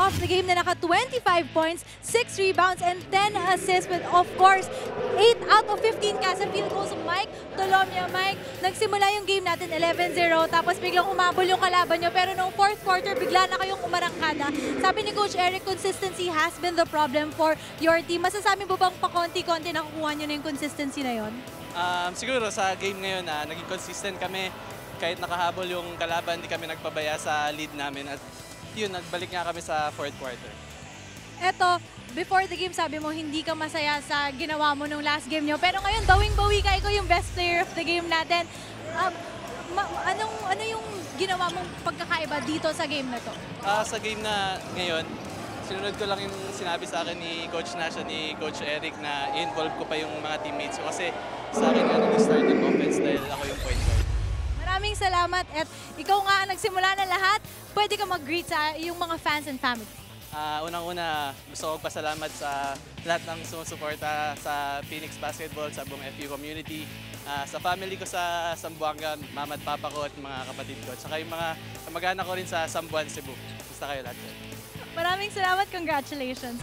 off the game na naka 25 points, 6 rebounds, and 10 assists with, of course, 8 out of 15 casa field goals. Mike Tolomia. Mike, nagsimula yung game natin 11-0, tapos biglang umabol yung kalaban nyo, pero nung fourth quarter, bigla na kayong umarangkada. Sabi ni Coach Eric, consistency has been the problem for your team. Masasabi mo bang pakonti-konti nakukuha nyo na yung consistency na yon? Siguro sa game ngayon, naging consistent kami. Kahit nakahabol yung kalaban, hindi kami nagpabaya sa lead namin. At yun, nagbalik nga kami sa fourth quarter. Eto, before the game, sabi mo hindi ka masaya sa ginawa mo nung last game nyo. Pero ngayon, bawing-bawi ka, ikaw yung best player of the game natin. Ano yung ginawa mong pagkakaiba dito sa game na to? Sa game na ngayon, sinunod ko lang yung sinabi sa akin ni Coach Nasha, ni Coach Eric na i-involve ko pa yung mga teammates ko. Kasi sa akin nga nag-start yung offense dahil ako yung point guard. Maraming salamat at ikaw nga ang nagsimula ng lahat. Pwede ka mag-greet sa yung mga fans and family. Unang-una, gusto ko pasalamat sa lahat ng sumusuporta sa Phoenix Basketball, sa buong FU community, sa family ko sa Zamboanga, mama at papa ko at mga kapatid ko, at saka yung mga kamag-anak ko rin sa Zamboanga, Cebu. Gusto kayo lahat. Maraming salamat. Congratulations.